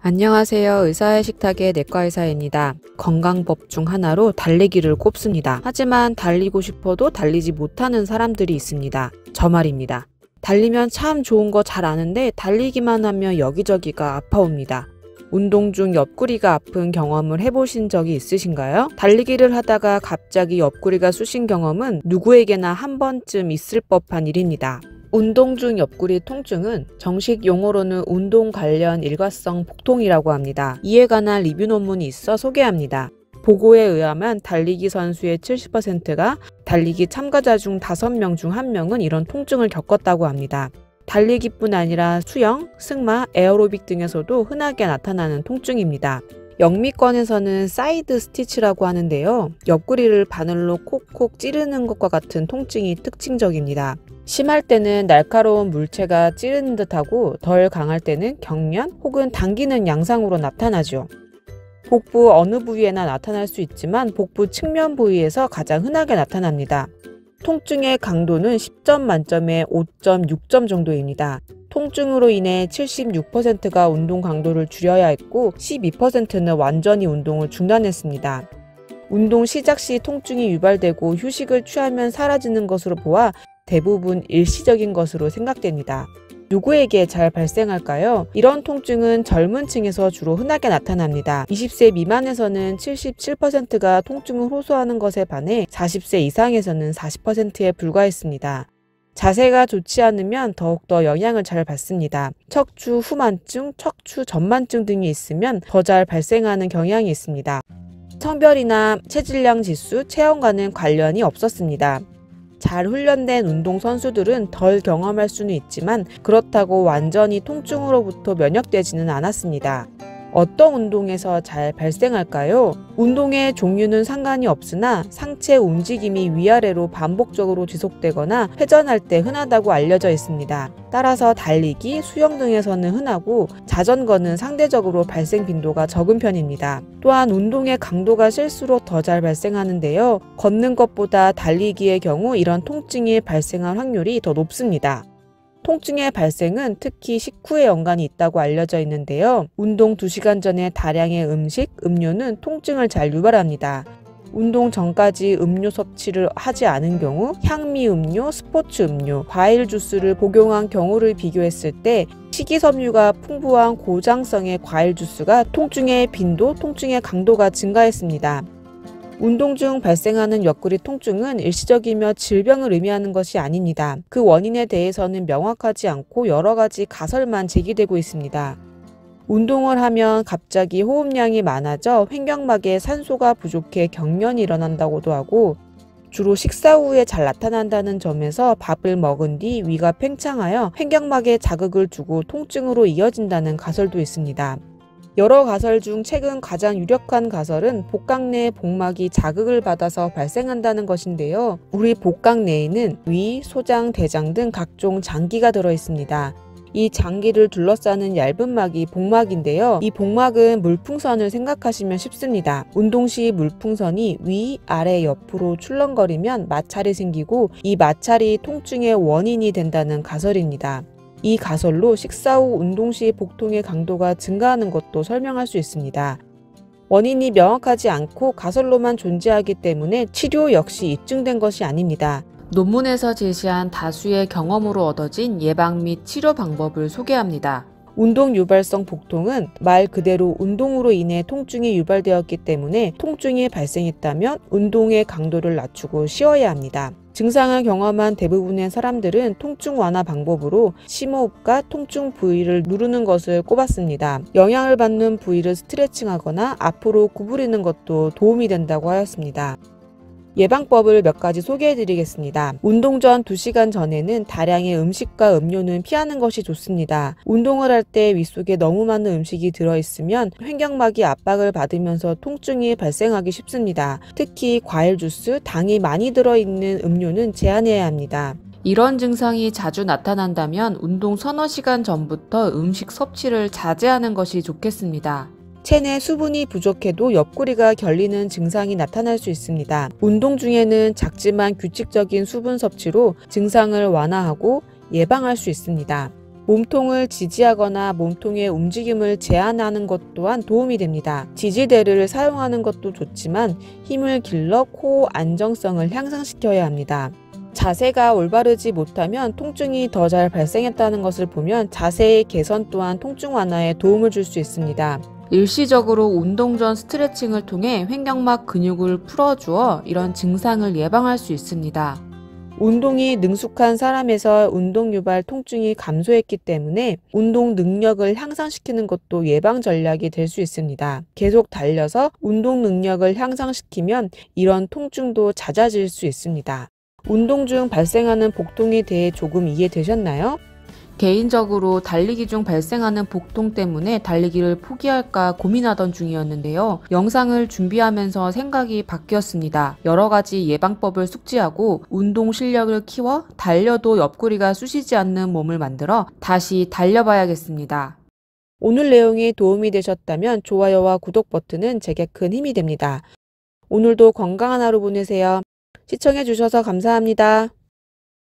안녕하세요. 의사의 식탁의 내과의사입니다. 건강법 중 하나로 달리기를 꼽습니다. 하지만 달리고 싶어도 달리지 못하는 사람들이 있습니다. 저 말입니다. 달리면 참 좋은 거 잘 아는데 달리기만 하면 여기저기가 아파옵니다. 운동 중 옆구리가 아픈 경험을 해보신 적이 있으신가요? 달리기를 하다가 갑자기 옆구리가 쑤신 경험은 누구에게나 한 번쯤 있을 법한 일입니다. 운동 중 옆구리 통증은 정식 용어로는 운동 관련 일과성 복통이라고 합니다. 이에 관한 리뷰 논문이 있어 소개합니다. 보고에 의하면 달리기 선수의 70%가 달리기 참가자 중 5명 중 1명은 이런 통증을 겪었다고 합니다. 달리기뿐 아니라 수영, 승마, 에어로빅 등에서도 흔하게 나타나는 통증입니다. 영미권에서는 사이드 스티치라고 하는데요. 옆구리를 바늘로 콕콕 찌르는 것과 같은 통증이 특징적입니다. 심할 때는 날카로운 물체가 찌르는 듯하고 덜 강할 때는 경련 혹은 당기는 양상으로 나타나죠. 복부 어느 부위에나 나타날 수 있지만 복부 측면 부위에서 가장 흔하게 나타납니다. 통증의 강도는 10점 만점에 5.6점 정도입니다. 통증으로 인해 76%가 운동 강도를 줄여야 했고 12%는 완전히 운동을 중단했습니다. 운동 시작 시 통증이 유발되고 휴식을 취하면 사라지는 것으로 보아 대부분 일시적인 것으로 생각됩니다. 누구에게 잘 발생할까요? 이런 통증은 젊은 층에서 주로 흔하게 나타납니다. 20세 미만에서는 77%가 통증을 호소하는 것에 반해 40세 이상에서는 40%에 불과했습니다. 자세가 좋지 않으면 더욱더 영향을 잘 받습니다. 척추 후만증, 척추 전만증 등이 있으면 더 잘 발생하는 경향이 있습니다. 성별이나 체질량 지수, 체형과는 관련이 없었습니다. 잘 훈련된 운동선수들은 덜 경험할 수는 있지만 그렇다고 완전히 통증으로부터 면역되지는 않았습니다. 어떤 운동에서 잘 발생할까요? 운동의 종류는 상관이 없으나 상체 움직임이 위아래로 반복적으로 지속되거나 회전할 때 흔하다고 알려져 있습니다. 따라서 달리기, 수영 등에서는 흔하고 자전거는 상대적으로 발생 빈도가 적은 편입니다. 또한 운동의 강도가 실수록 더 잘 발생하는데요. 걷는 것보다 달리기의 경우 이런 통증이 발생할 확률이 더 높습니다. 통증의 발생은 특히 식후에 연관이 있다고 알려져 있는데요. 운동 2시간 전에 다량의 음식, 음료는 통증을 잘 유발합니다. 운동 전까지 음료 섭취를 하지 않은 경우, 향미 음료, 스포츠 음료, 과일 주스를 복용한 경우를 비교했을 때 식이섬유가 풍부한 고장성의 과일 주스가 통증의 빈도, 통증의 강도가 증가했습니다. 운동 중 발생하는 옆구리 통증은 일시적이며 질병을 의미하는 것이 아닙니다. 그 원인에 대해서는 명확하지 않고 여러 가지 가설만 제기되고 있습니다. 운동을 하면 갑자기 호흡량이 많아져 횡격막에 산소가 부족해 경련이 일어난다고도 하고 주로 식사 후에 잘 나타난다는 점에서 밥을 먹은 뒤 위가 팽창하여 횡격막에 자극을 주고 통증으로 이어진다는 가설도 있습니다. 여러 가설 중 최근 가장 유력한 가설은 복강 내 복막이 자극을 받아서 발생한다는 것인데요. 우리 복강 내에는 위, 소장, 대장 등 각종 장기가 들어 있습니다. 이 장기를 둘러싸는 얇은 막이 복막인데요. 이 복막은 물풍선을 생각하시면 쉽습니다. 운동 시 물풍선이 위, 아래, 옆으로 출렁거리면 마찰이 생기고 이 마찰이 통증의 원인이 된다는 가설입니다. 이 가설로 식사 후 운동 시 복통의 강도가 증가하는 것도 설명할 수 있습니다. 원인이 명확하지 않고 가설로만 존재하기 때문에 치료 역시 입증된 것이 아닙니다. 논문에서 제시한 다수의 경험으로 얻어진 예방 및 치료 방법을 소개합니다. 운동 유발성 복통은 말 그대로 운동으로 인해 통증이 유발되었기 때문에 통증이 발생했다면 운동의 강도를 낮추고 쉬어야 합니다. 증상을 경험한 대부분의 사람들은 통증 완화 방법으로 심호흡과 통증 부위를 누르는 것을 꼽았습니다. 영향을 받는 부위를 스트레칭하거나 앞으로 구부리는 것도 도움이 된다고 하였습니다. 예방법을 몇 가지 소개해드리겠습니다. 운동 전 2시간 전에는 다량의 음식과 음료는 피하는 것이 좋습니다. 운동을 할 때 윗속에 너무 많은 음식이 들어있으면 횡격막이 압박을 받으면서 통증이 발생하기 쉽습니다. 특히 과일 주스, 당이 많이 들어있는 음료는 제한해야 합니다. 이런 증상이 자주 나타난다면 운동 서너 시간 전부터 음식 섭취를 자제하는 것이 좋겠습니다. 체내 수분이 부족해도 옆구리가 결리는 증상이 나타날 수 있습니다. 운동 중에는 작지만 규칙적인 수분 섭취로 증상을 완화하고 예방할 수 있습니다. 몸통을 지지하거나 몸통의 움직임을 제한하는 것 또한 도움이 됩니다. 지지대를 사용하는 것도 좋지만 힘을 길러 코 안정성을 향상시켜야 합니다. 자세가 올바르지 못하면 통증이 더 잘 발생했다는 것을 보면 자세의 개선 또한 통증 완화에 도움을 줄 수 있습니다. 일시적으로 운동 전 스트레칭을 통해 횡격막 근육을 풀어주어 이런 증상을 예방할 수 있습니다. 운동이 능숙한 사람에서 운동 유발 통증이 감소했기 때문에 운동 능력을 향상시키는 것도 예방 전략이 될 수 있습니다. 계속 달려서 운동 능력을 향상시키면 이런 통증도 잦아질 수 있습니다. 운동 중 발생하는 복통에 대해 조금 이해되셨나요? 개인적으로 달리기 중 발생하는 복통 때문에 달리기를 포기할까 고민하던 중이었는데요. 영상을 준비하면서 생각이 바뀌었습니다. 여러 가지 예방법을 숙지하고 운동 실력을 키워 달려도 옆구리가 쑤시지 않는 몸을 만들어 다시 달려봐야겠습니다. 오늘 내용이 도움이 되셨다면 좋아요와 구독 버튼은 제게 큰 힘이 됩니다. 오늘도 건강한 하루 보내세요. 시청해주셔서 감사합니다.